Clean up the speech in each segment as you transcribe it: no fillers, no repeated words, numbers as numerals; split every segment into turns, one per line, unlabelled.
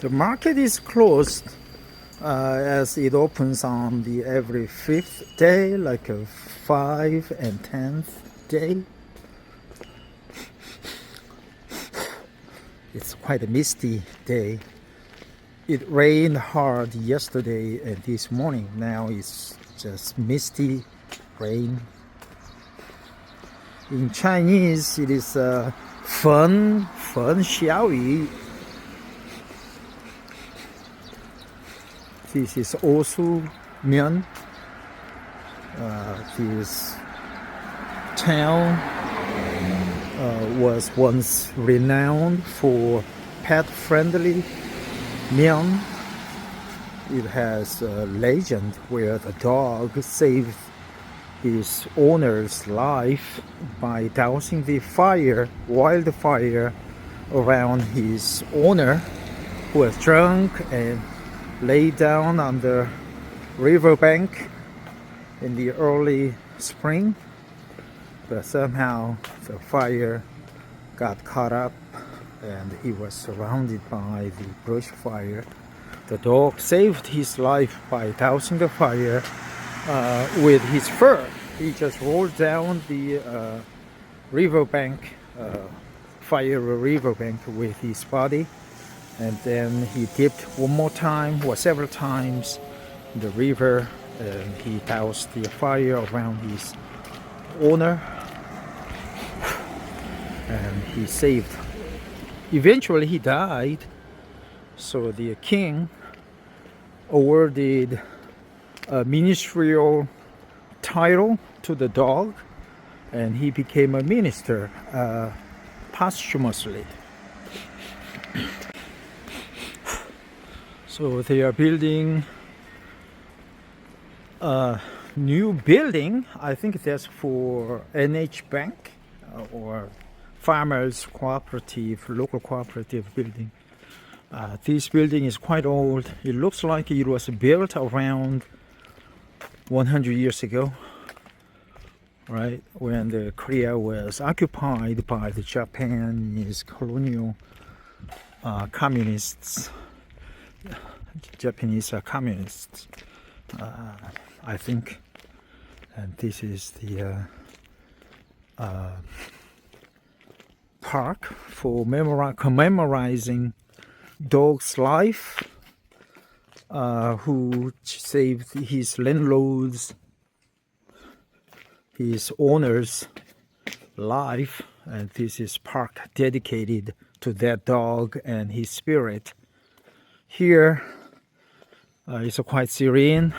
The market is closed as it opens on the every 5th day, like a 5 and 10th day. It's quite a misty day. It rained hard yesterday and this morning. Now it's just misty rain. In Chinese, it is 小雨. This is also Myeon. This town was once renowned for pet-friendly Myeon. It has a legend where the dog saved his owner's life by dousing the wildfire around his owner, who was drunk and lay down on the riverbank in the early spring, but somehow the fire got caught up and he was surrounded by the brush fire. The dog saved his life by dousing the fire with his fur. He just rolled down the riverbank, fire riverbank with his body, and then he dipped one more time or several times in the river, and he doused the fire around his owner, and he saved. Eventually he died, so the king awarded a ministerial title to the dog, and he became a minister posthumously. So they are building a new building. I think that's for NH Bank or Farmers Cooperative, local cooperative building. This building is quite old. It looks like it was built around 100 years ago, right, when the Korea was occupied by the Japanese colonial communists. Japanese communists, I think. And this is the park for commemorizing dog's life, who saved his landlord's, his owner's life, and this is park dedicated to that dog and his spirit. Here it's quite serene.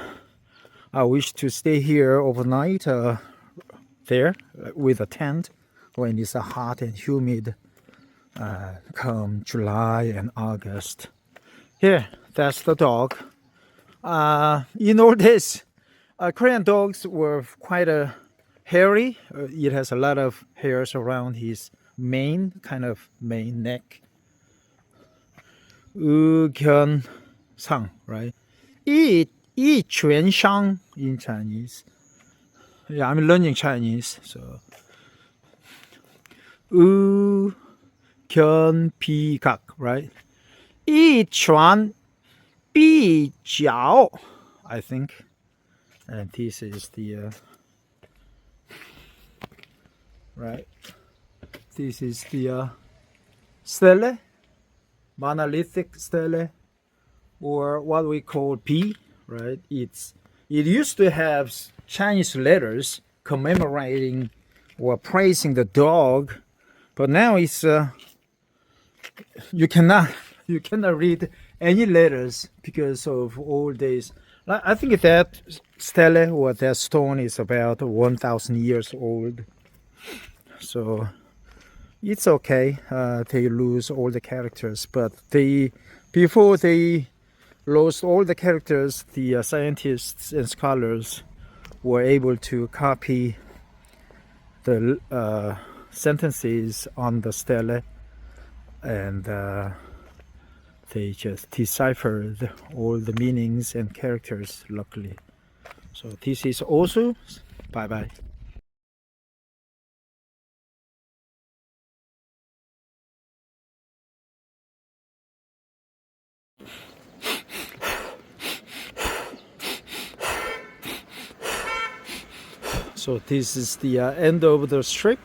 I wish to stay here overnight there with a tent when it's hot and humid come July and August. Here, that's the dog. In old days, Korean dogs were quite hairy. It has a lot of hairs around his mane, kind of mane neck. Sang, right? 一拳伤 in Chinese. Yeah, I'm learning Chinese, so. 견피각, right? 一拳必脚, I think. And this is the right. This is the stele, monolithic stele, or what we call P, right? It used to have Chinese letters commemorating or praising the dog, but now it's you cannot read any letters because of old days. I think that stele or that stone is about 1,000 years old, so it's okay. They lose all the characters, but before they lost all the characters, the scientists and scholars were able to copy the sentences on the stele, and they just deciphered all the meanings and characters, luckily. So this is also bye bye. So this is the end of the strip,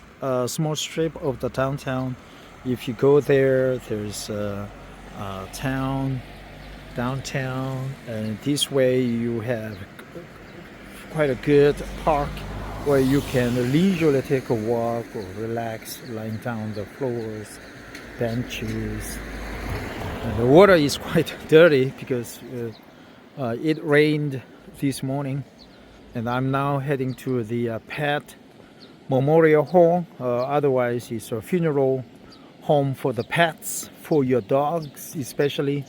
small strip of the downtown. If you go there, there's a town, downtown, and this way you have quite a good park where you can leisurely take a walk or relax, lying down on the floors, benches. And the water is quite dirty because it rained this morning. And I'm now heading to the pet memorial home. Otherwise, it's a funeral home for the pets, for your dogs especially.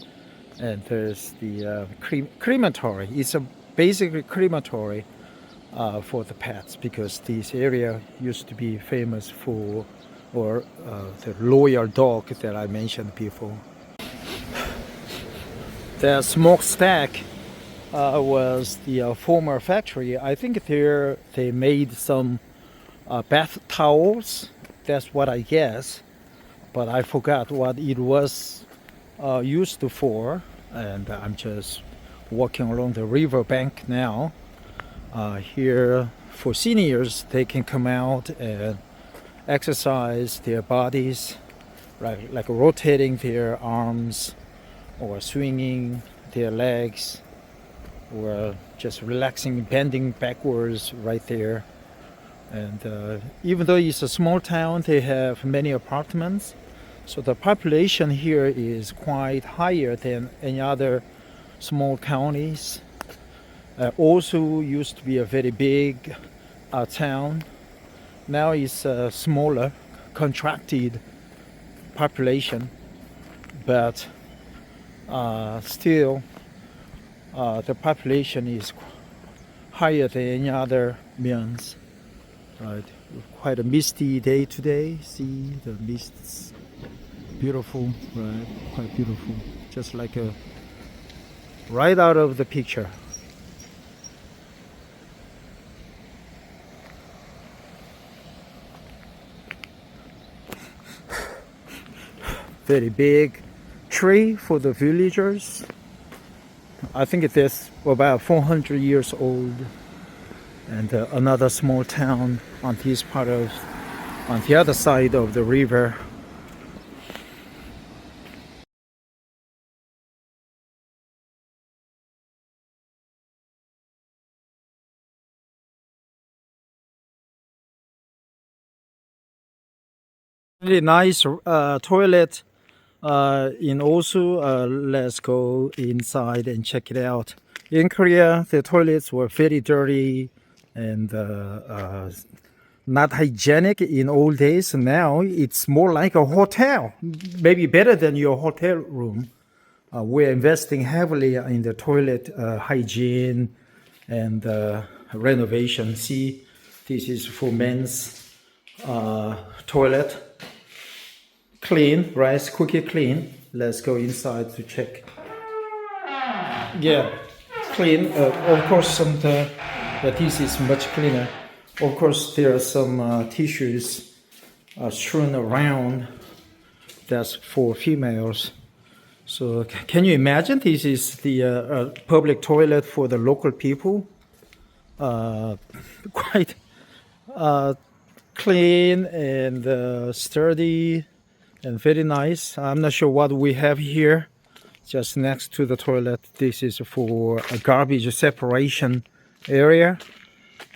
And there's the crematory. It's a basically crematory for the pets because this area used to be famous for the loyal dog that I mentioned before. The smokestack was the former factory. I think there they made some bath towels. That's what I guess, but I forgot what it was used for. And I'm just walking along the river bank now. Here for seniors, they can come out and exercise their bodies, right, like rotating their arms or swinging their legs, or just relaxing, bending backwards right there. And even though it's a small town, they have many apartments, so the population here is quite higher than any other small counties. Also used to be a very big town. Now it's a smaller, contracted population, but still the population is higher than any other millions. Right, quite a misty day today. See the mists, beautiful, right? Quite beautiful, just like a right out of the picture. Very big tree for the villagers. I think it is about 400 years old. And another small town on this part of, on the other side of the river. Really nice toilet in Osu. Let's go inside and check it out. In Korea, the toilets were very dirty and not hygienic in old days. Now it's more like a hotel, maybe better than your hotel room. We're investing heavily in the toilet hygiene and renovation. See, this is for men's toilet. Clean, right? Squeaky clean. Let's go inside to check. Yeah, clean. Of course, some this is much cleaner. Of course, there are some tissues strewn around. That's for females. So, can you imagine? This is the public toilet for the local people. Quite clean and sturdy and very nice. I'm not sure what we have here. Just next to the toilet, this is for a garbage separation area,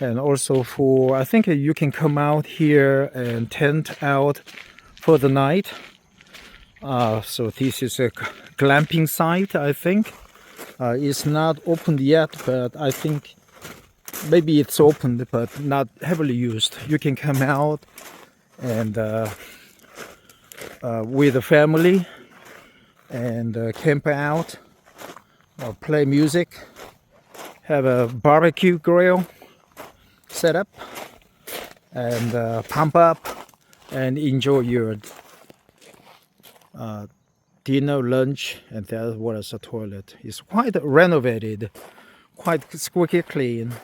and also for, I think you can come out here and tent out for the night. So this is a glamping site, I think. It's not opened yet, but I think maybe it's opened but not heavily used. You can come out and with the family and camp out or play music, have a barbecue grill set up and pump up and enjoy your dinner, lunch. And that was a toilet. It's quite renovated, quite squeaky clean,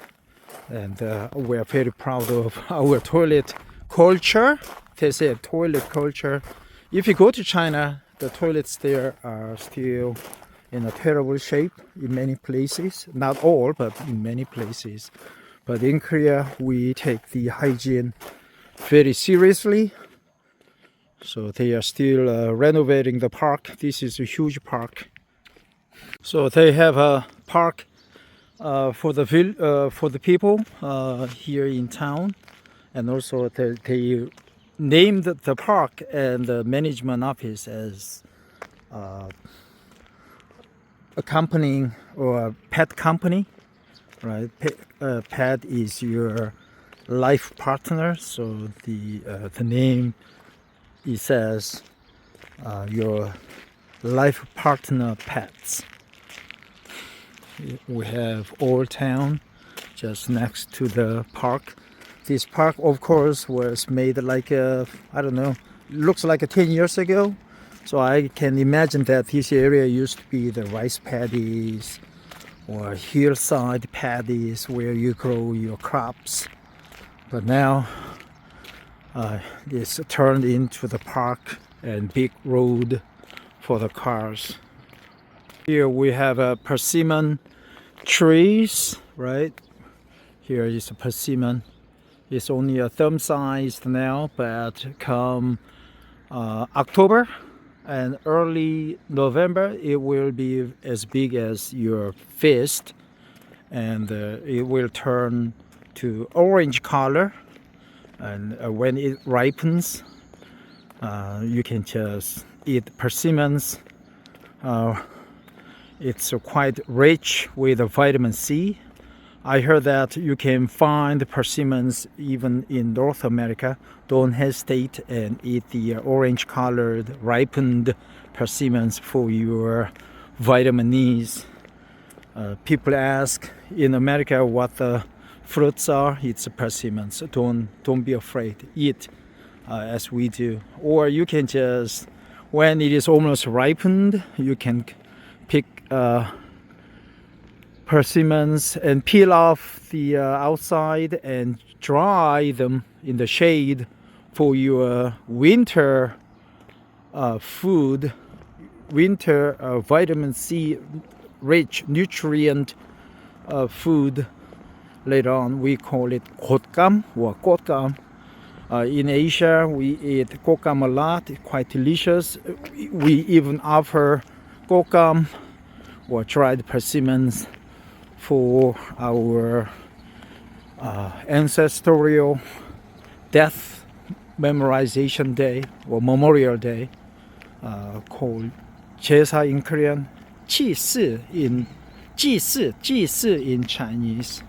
and we're very proud of our toilet culture. They say toilet culture. If you go to China, the toilets there are still in a terrible shape in many places. Not all, but in many places. But in Korea, we take the hygiene very seriously. So they are still renovating the park. This is a huge park. So they have a park for the people here in town, and also they named the park and the management office as a company or a pet company, right? Pet is your life partner, so the name, it says your life partner pets. We have Old Town just next to the park. This park, of course, was made like I don't know, looks like 10 years ago. So I can imagine that this area used to be the rice paddies or hillside paddies where you grow your crops. But now it's turned into the park and big road for the cars. Here we have persimmon trees, right? Here is a persimmon. It's only a thumb sized now, but come October and early November, it will be as big as your fist, and it will turn to orange color. And when it ripens, you can just eat persimmons. It's quite rich with vitamin C. I heard that you can find persimmons even in North America. Don't hesitate and eat the orange colored ripened persimmons for your vitamin needs. People ask in America what the fruits are. It's persimmons. Don't be afraid. Eat as we do. Or you can just, when it is almost ripened, you can pick persimmons and peel off the outside and dry them in the shade for your winter food, winter vitamin C rich nutrient food. Later on we call it gotgam or gotgam. In Asia we eat gotgam a lot, it's quite delicious. We even offer gotgam or dried persimmons for our ancestral death memorization day or memorial day, called 제사 in Korean, 祭祀 in 祭祀 in Chinese.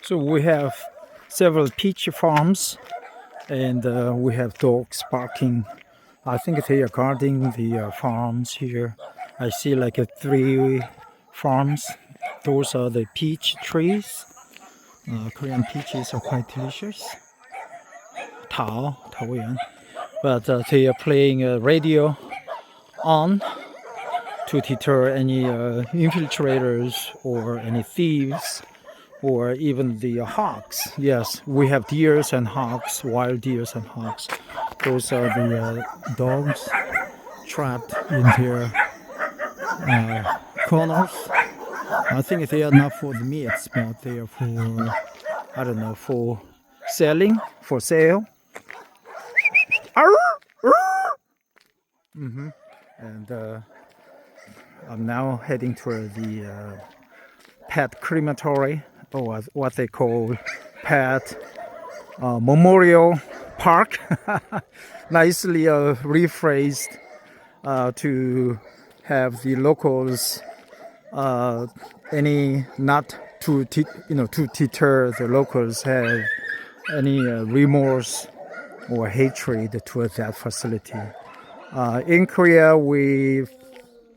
So we have several peach farms, and we have dogs barking. I think they are guarding the farms here. I see like 3 farms. Those are the peach trees. Korean peaches are quite delicious. Taoyan. But they are playing a radio on to deter any infiltrators or any thieves, or even the hawks. Yes, we have deers and hawks, wild deers and hawks. Those are the dogs trapped in their corners. I think they are not for the meats, but they are for, I don't know, for selling, for sale. And I'm now heading toward the pet crematory, or what they call pet memorial park. Nicely rephrased to have the locals any not to to deter the locals have any remorse or hatred towards that facility. In Korea,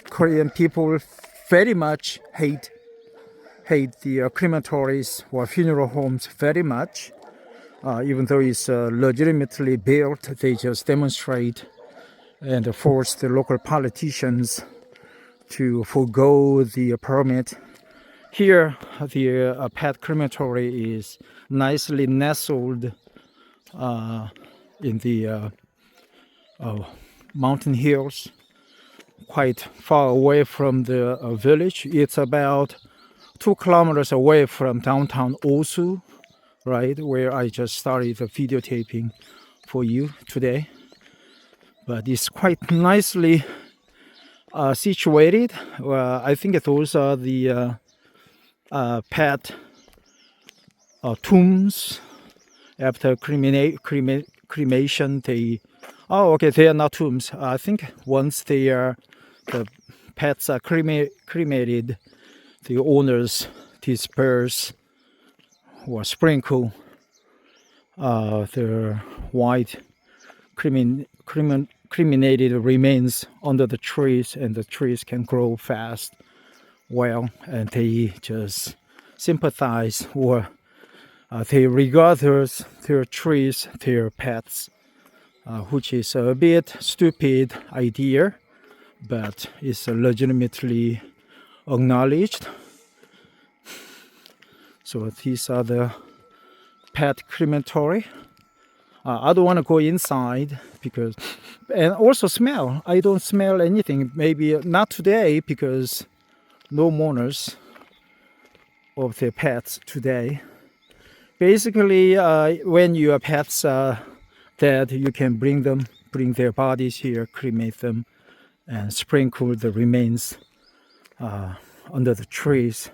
Korean people very much hate the crematories or funeral homes very much. Even though it's legitimately built, they just demonstrate and force the local politicians to forego the permit. Here, the pet crematory is nicely nestled in the mountain hills, quite far away from the village. It's about 2 kilometers away from downtown Osu, right, where I just started the videotaping for you today. But it's quite nicely situated. I think those are the pet tombs. After cremation, they are not tombs. I think once the pets are cremated, the owners disperse or sprinkle their white cremated remains under the trees, and the trees can grow fast, well, and they just sympathize, or they regard their trees, their pets, which is a bit stupid idea, but it's legitimately acknowledged. So these are the pet crematory. I don't want to go inside because, and also smell. I don't smell anything. Maybe not today because no mourners of their pets today. Basically, when your pets are dead, you can bring their bodies here, cremate them, and sprinkle the remains under the trees.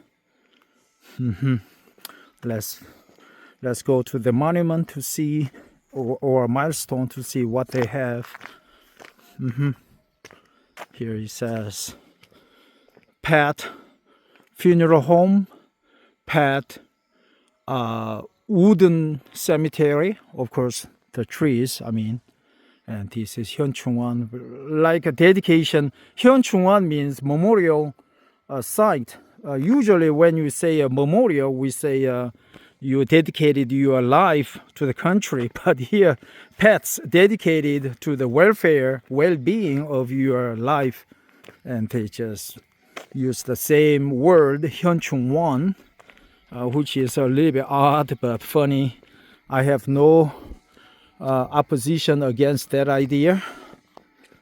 Let's go to the monument to see, or a milestone to see what they have. Here it says pet funeral home, pet wooden cemetery, of course the trees, and this is Hyunchungwan, like a dedication. Hyunchungwan means memorial site. Usually when you say a memorial, we say you dedicated your life to the country, but here pets dedicated to the welfare, well-being of your life, and they just use the same word, Hyunchungwan, which is a little bit odd but funny. I have no opposition against that idea.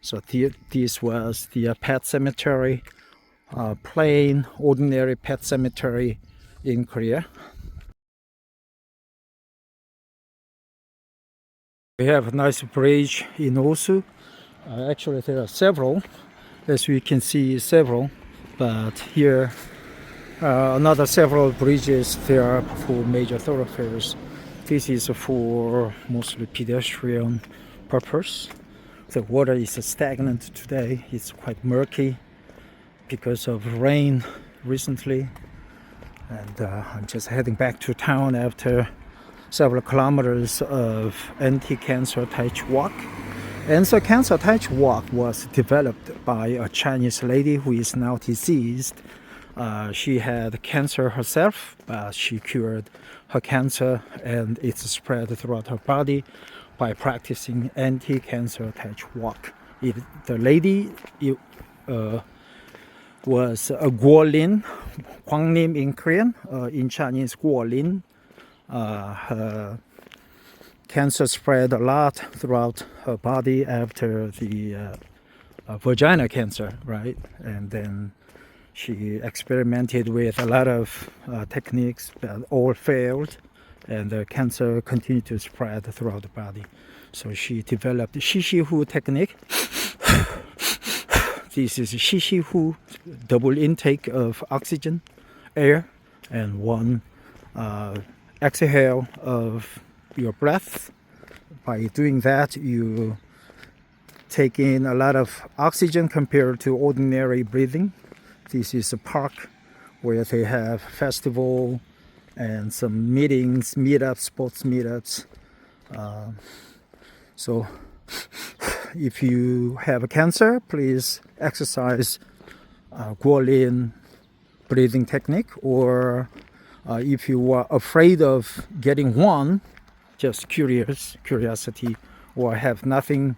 So this was the pet cemetery, plain, ordinary pet cemetery in Korea. We have a nice bridge in Osu. Actually, there are several, as we can see, several. But here, another several bridges there are for major thoroughfares. This is for mostly pedestrian purpose. The water is stagnant today. It's quite murky because of rain recently. And I'm just heading back to town after several kilometers of anti-cancer Tai Chi walk. Anti-cancer Tai Chi walk was developed by a Chinese lady who is now deceased. She had cancer herself, but she cured her cancer, and it's spread throughout her body by practicing anti-cancer Tai Chi walk. The lady was Guolin, Guangnim in Korean, in Chinese Guolin. Her cancer spread a lot throughout her body after the vagina cancer, right? And then she experimented with a lot of techniques, but all failed, and the cancer continued to spread throughout the body. So she developed the Shishihu technique. This is Shishihu, double intake of oxygen, air, and one exhale of your breath. By doing that, you take in a lot of oxygen compared to ordinary breathing. This is a park where they have festival and some meetings, meetups, sports meetups. So if you have a cancer, please exercise Guolin breathing technique, or if you are afraid of getting one, just curiosity, or have nothing,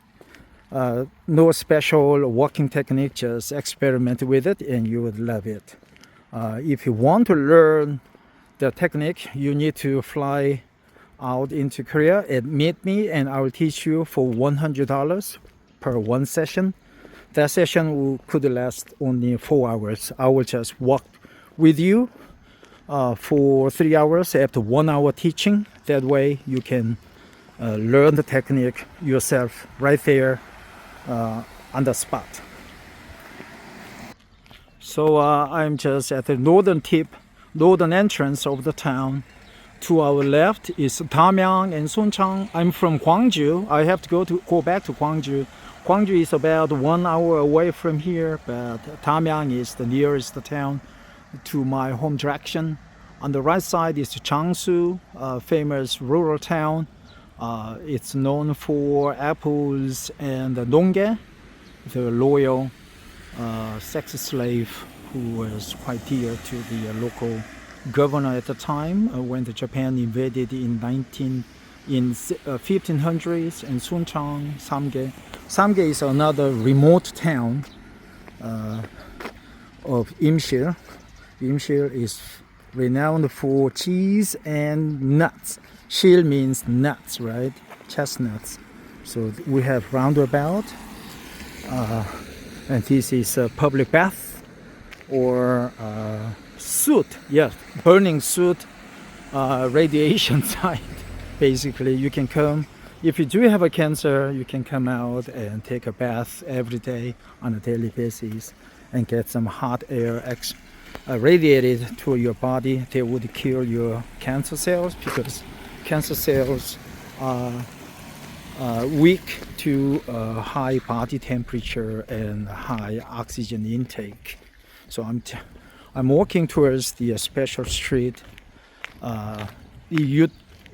no special walking technique, just experiment with it and you would love it. If you want to learn the technique, you need to fly out into Korea and meet me, and I will teach you for $100 per one session. That session could last only 4 hours. I will just walk with you for 3 hours after 1 hour teaching. That way you can learn the technique yourself right there on the spot. So I'm just at the northern entrance of the town. To our left is Damyang and Suncheon. I'm from Gwangju. I have to go back to Gwangju. Gwangju is about 1 hour away from here, but Damyang is the nearest town to my home direction. On the right side is Changsu, a famous rural town. It's known for apples and nongge, the loyal sex slave who was quite dear to the local governor at the time when the Japan invaded in 1500s. And Suncheon, Samge. Samge is another remote town of Imshil. Imshil is renowned for cheese and nuts. Shil means nuts, right? Chestnuts. So we have roundabout, and this is a public bath or soot, yes, burning soot radiation site. Basically, you can come, if you do have a cancer, you can come out and take a bath every day on a daily basis and get some hot air radiated to your body. They would kill your cancer cells, because cancer cells are weak to high body temperature and high oxygen intake. So I'm walking towards the special street.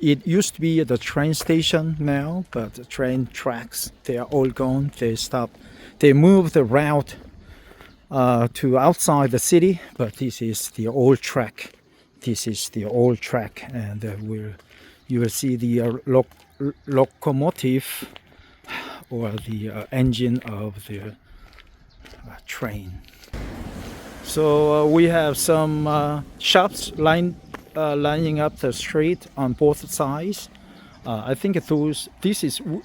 It used to be the train station now, but the train tracks, they are all gone. They stopped. They moved the route to outside the city, but this is the old track. This is the old track, and you will see the locomotive or the engine of the train. So we have some shops lining up the street on both sides. I think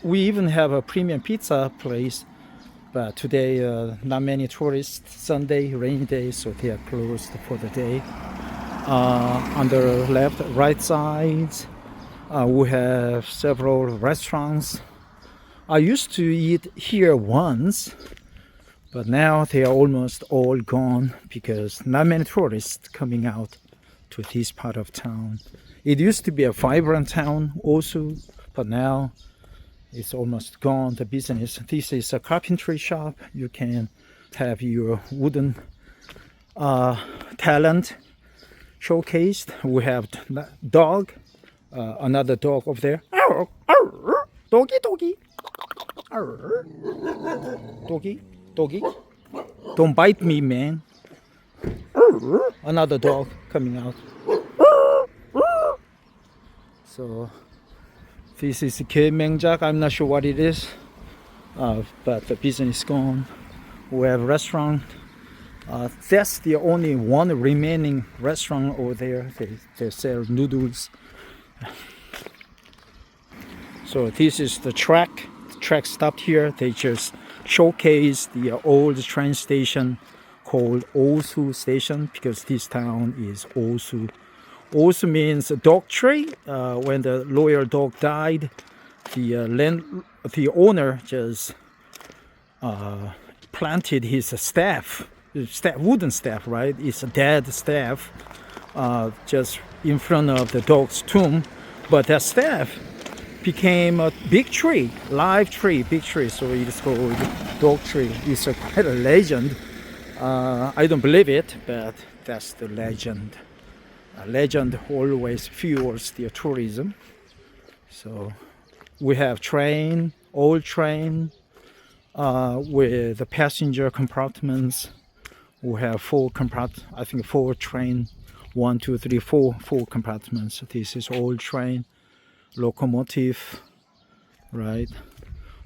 we even have a premium pizza place, but today not many tourists. Sunday, rainy day, so they are closed for the day. On the right sides, we have several restaurants. I used to eat here once, but now they are almost all gone because not many tourists coming out to this part of town. It used to be a vibrant town also, but now it's almost gone, the business. This is a carpentry shop. You can have your wooden talent showcased. We have dog, another dog over there. Doggy, doggy. Doggy, doggy. Don't bite me, man. Another dog coming out. So this is Gyeomengjak. I'm not sure what it is, but the business is gone. We have a restaurant. That's the only one remaining restaurant over there. They sell noodles. So this is the track. The track stopped here. They just showcase the old train station called Osu Station, because this town is Osu. Osu means dog tree. When the loyal dog died, the owner just planted his staff, wooden staff, right? It's a dead staff, just in front of the dog's tomb. But that staff became a big tree, live tree, big tree. So it's called dog tree. It's quite a legend. I don't believe it, but that's the legend. Legend always fuels the tourism. So we have train, old train, with the passenger compartments. We have four train, 1, 2, 3, 4 compartments. This is old train, locomotive, right?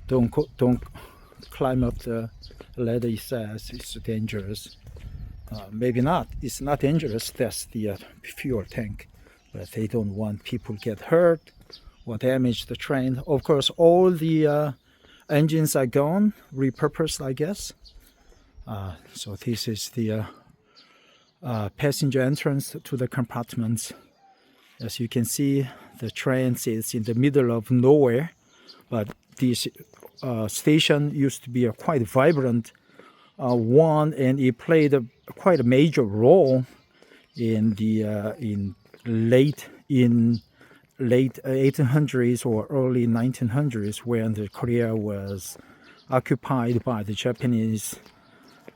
Don't climb up the ladder. It says it's dangerous. Maybe not. It's not dangerous. That's the fuel tank, but they don't want people get hurt or damage the train. Of course, all the engines are gone, repurposed, I guess. So this is the passenger entrance to the compartments. As you can see, the train is in the middle of nowhere, but this station used to be a quite vibrant one, and it played quite a major role in the late 1800s or early 1900s, when the Korea was occupied by the Japanese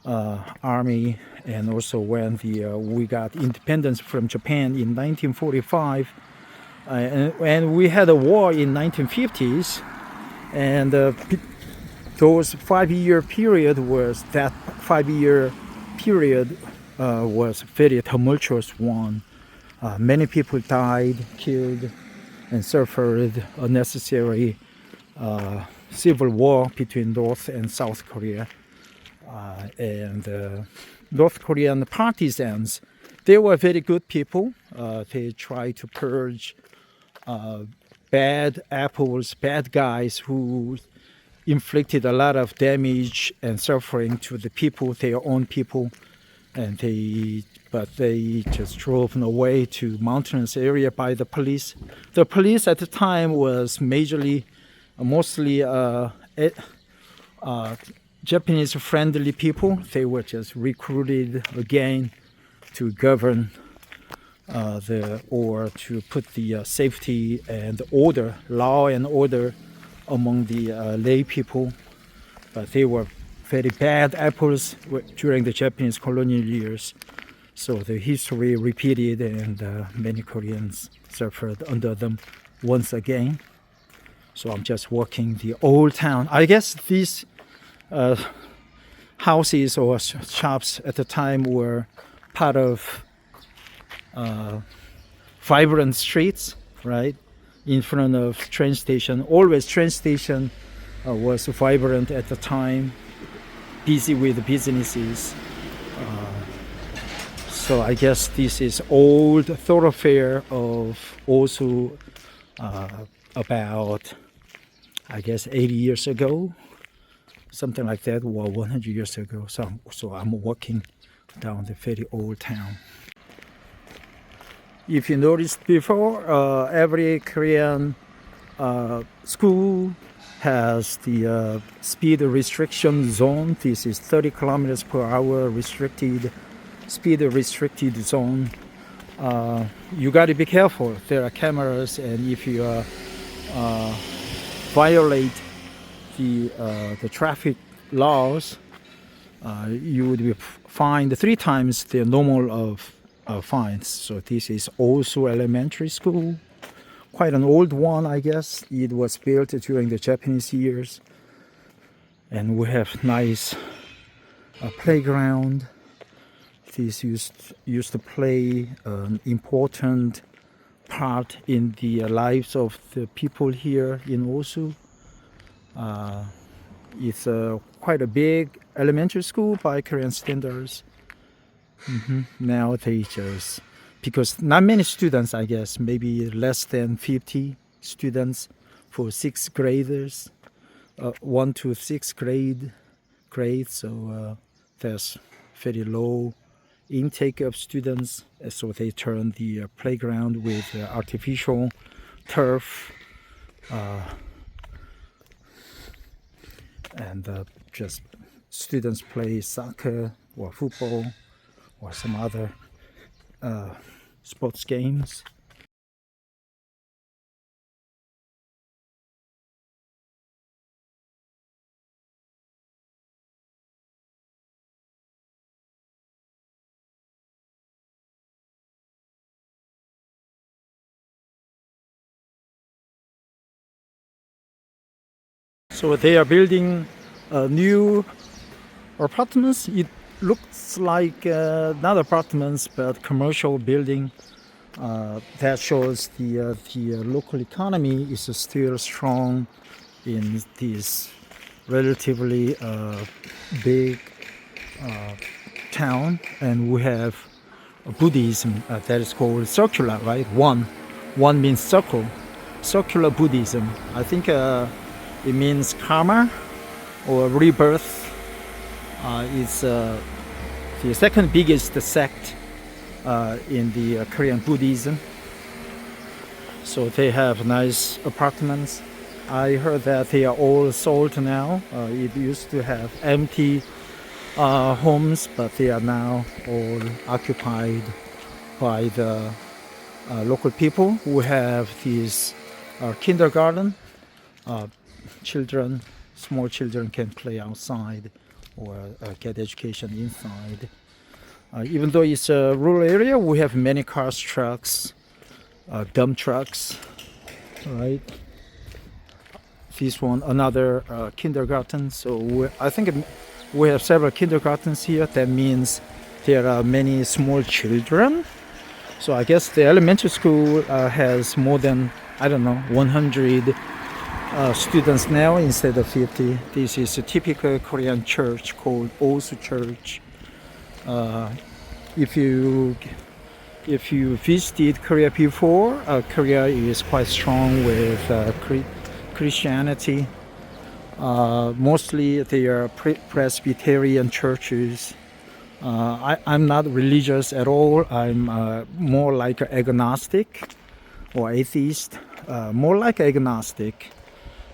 army, and also when we got independence from Japan in 1945, and we had a war in 1950s, and those 5-year period was very tumultuous one. Many people died, killed, and suffered unnecessary civil war between North and South Korea. And North Korean partisans, they were very good people. They tried to purge bad apples, bad guys who inflicted a lot of damage and suffering to the people, their own people, and but they just drove away to mountainous area by the police. The police at the time was mostly Japanese friendly people. They were just recruited again to govern or to put the safety and order, law and order among the lay people. But they were very bad apples during the Japanese colonial years. So the history repeated, and many Koreans suffered under them once again. So I'm just walking the old town. I guess these houses or shops at the time were part of vibrant streets, right? In front of train station. Always train station was vibrant at the time, busy with businesses. So I guess this is old thoroughfare of also about, I guess, 80 years ago, something like that, or 100 years ago. So I'm walking down the very old town. If you noticed before, every Korean school has the speed restriction zone. This is 30 kilometers per hour speed restricted zone. You got to be careful. There are cameras, and if you violate the traffic laws, you would be fined 3 times the normal of fines. So this is also elementary school, quite an old one, I guess. It was built during the Japanese years, and we have nice playground. This used to play an important part in the lives of the people here in Osu. It's quite a big elementary school by Korean standards. Now they just, because not many students, I guess, maybe less than 50 students for 6th graders, 1 to 6th grade. So there's very low intake of students, so they turn the playground with artificial turf and just students play soccer or football or some other sports games. So they are building new apartments. It looks like not apartments but commercial building. That shows the local economy is still strong in this relatively big town, and we have Buddhism that is called circular, right? One means circle. Circular Buddhism. I think it means karma or rebirth. It's the second biggest sect in the Korean Buddhism. So they have nice apartments. I heard that they are all sold now. It used to have empty homes, but they are now all occupied by the local people who have these kindergarten. Small children can play outside or get education inside. Even though it's a rural area, we have many cars, trucks, dump trucks, right? This one, another kindergarten. So I think we have several kindergartens here. That means there are many small children. So I guess the elementary school has more than, 100 students now instead of 50. This is a typical Korean church called Osu Church. If you visited Korea before, Korea is quite strong with Christianity. Mostly they are Presbyterian churches. I'm not religious at all. I'm more like an agnostic or atheist. More like agnostic.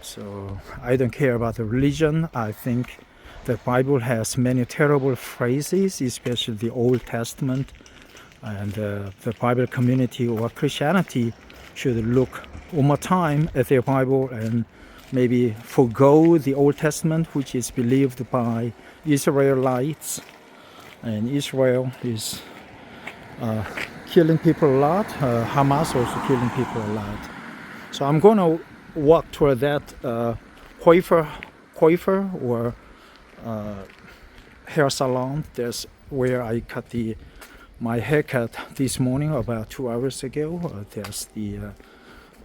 So I don't care about the religion. I think the Bible has many terrible phrases, especially the Old Testament. And the Bible community or Christianity should look one more time at their Bible and maybe forgo the Old Testament, which is believed by Israelites. And Israel is killing people a lot. Hamas also killing people a lot. So I'm going to walk toward that coiffeur or hair salon. That's where I cut my haircut this morning about 2 hours ago. There's the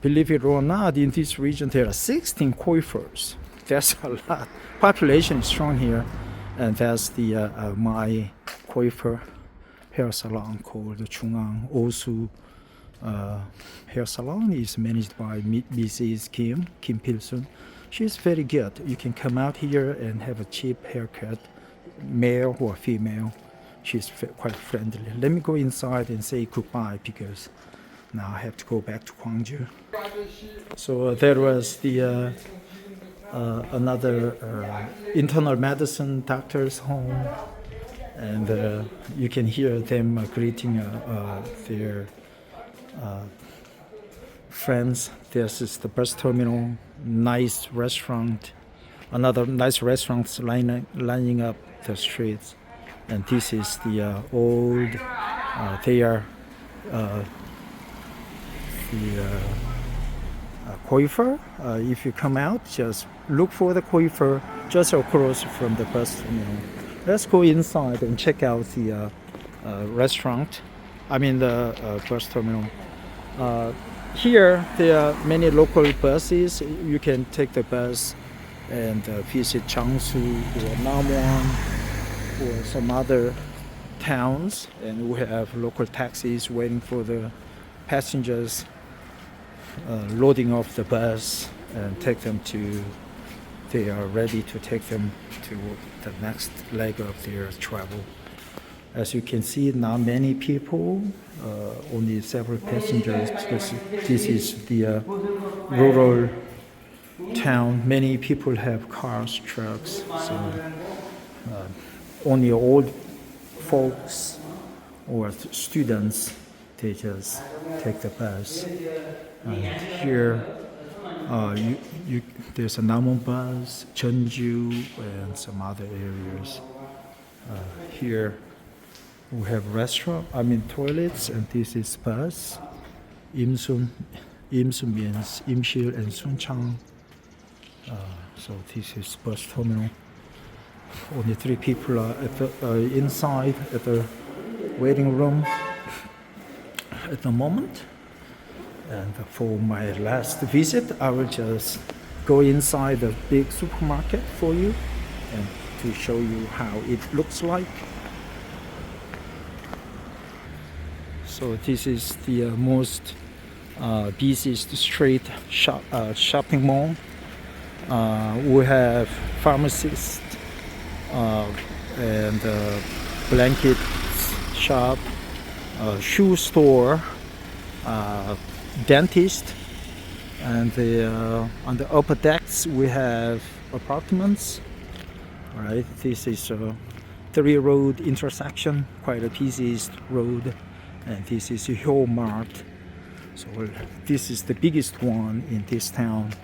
believe it or not, in this region there are 16 coiffeurs. That's a lot. Population is strong here, and that's the my coiffeur hair salon called the Chungang Osu hair salon. Is managed by Mrs. Kim Pilsun. She's very good. You can come out here and have a cheap haircut, male or female. She's quite friendly. Let me go inside and say goodbye because now I have to go back to Gwangju. So there was the another internal medicine doctor's home, and you can hear them greeting their friends. This is the bus terminal, nice restaurant, another nice restaurants lining up the streets. And this is the old, they are the coiffeur. If you come out, just look for the coiffeur just across from the bus terminal. Let's go inside and check out the restaurant. I mean the bus terminal. Here there are many local buses. You can take the bus and visit Changsu or Namwon or some other towns, and we have local taxis waiting for the passengers, loading off the bus and take them to, they are ready to take them to the next leg of their travel. As you can see, not many people, only several passengers, because this is the rural town. Many people have cars, trucks, so only old folks or students, they just take the bus. And here, there's a Namon bus, Jeonju, and some other areas. Here we have toilets, and this is bus. Imsun means Imsil and Sunchang. So this is bus terminal. Only 3 people are inside at the waiting room at the moment. And for my last visit, I will just go inside the big supermarket for you and to show you how it looks like. So this is the most busiest street shopping mall. We have pharmacists and blanket shop, shoe store, dentist, and on the upper decks we have apartments. Right, this is a 3-road intersection, quite a busiest road, and this is a Hill Mart. So this is the biggest one in this town.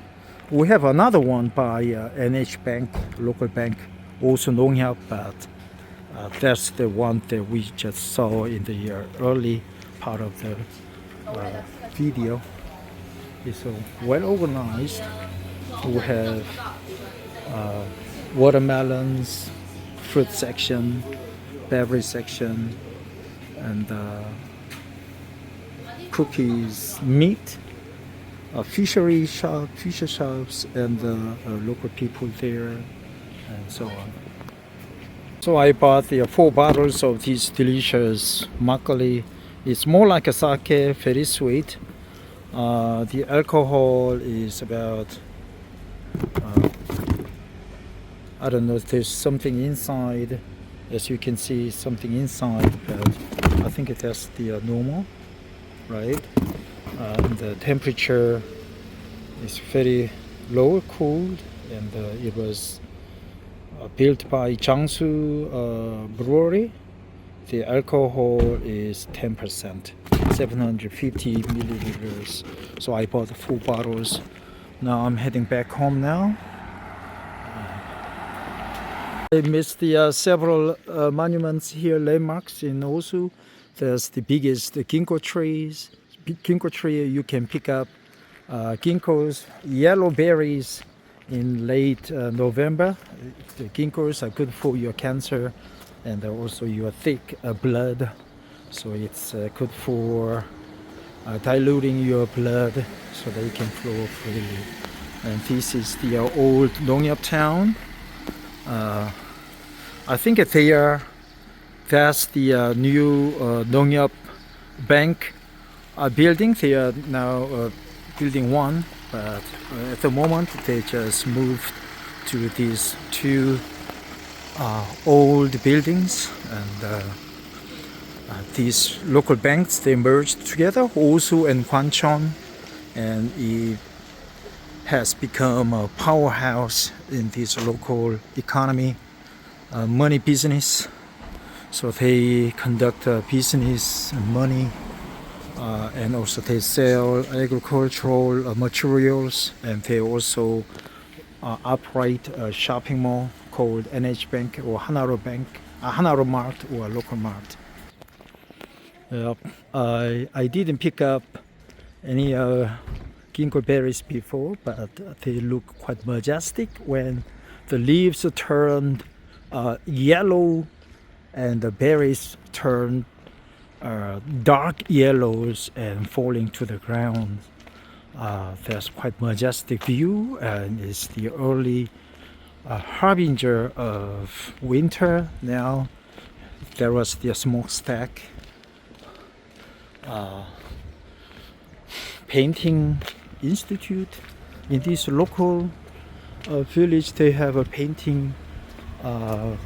We have another one by NH Bank, local bank, also Nonghyap, but that's the one that we just saw in the early part of the video. It's well organized. We have watermelons, fruit section, beverage section, and cookies, meat, fisher shops, and local people there, and so on. So I bought the 4 bottles of this delicious makgeolli. It's more like a sake, very sweet. The alcohol is about, I don't know if there's something inside. As you can see, something inside, but I think that's the normal, right? The temperature is very low, cooled, and it was built by Jiangsu Brewery. The alcohol is 10%, 750 milliliters. So I bought 4 bottles. Now I'm heading back home now. I missed the several monuments here, landmarks in Osu. There's the biggest ginkgo trees. Ginkgo tree, you can pick up ginkgos, yellow berries in late November. The ginkgos are good for your cancer and also your thick blood. So it's good for diluting your blood so that it can flow freely. And this is the old Nonghyap town. I think that's the new Nonghyap Bank building. They are now building 1, but at the moment they just moved to these 2 old buildings, and these local banks, they merged together, Osu and Kwancheon, and it has become a powerhouse in this local economy, money business. So they conduct business and money, and also they sell agricultural materials, and they also operate a shopping mall called NH Bank or Hanaro Mart or local mart. I didn't pick up any ginkgo berries before, but they look quite majestic when the leaves turned yellow and the berries turn dark yellows and falling to the ground. That's quite majestic view, and it's the early harbinger of winter. Now there was the smokestack, painting institute. In this local village, they have a painting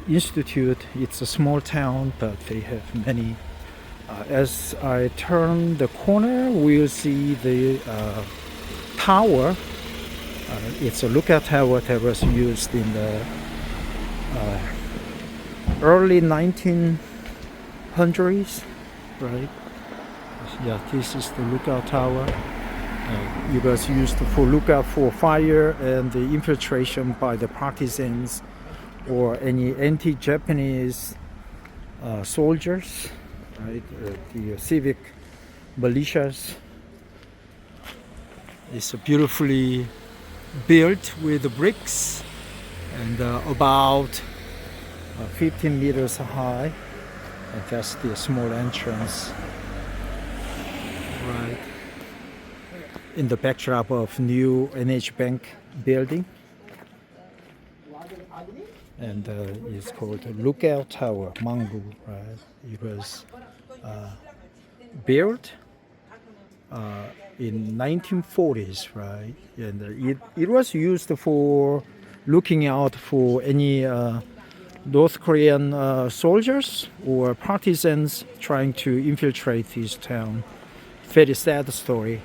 institute. It's a small town, but they have many. As I turn the corner, we'll see the tower. It's a lookout tower that was used in the early 1900s, right? Yeah, this is the lookout tower. It was used for lookout for fire and the infiltration by the partisans or any anti-Japanese soldiers, right? The civic militias. It's beautifully built with bricks and about 15 meters high. And that's the small entrance, right, in the backdrop of new NH Bank building. And it's called Lookout Tower, Mangu, right? It was built in 1940s, right? And it was used for looking out for any North Korean soldiers or partisans trying to infiltrate this town. Very sad story.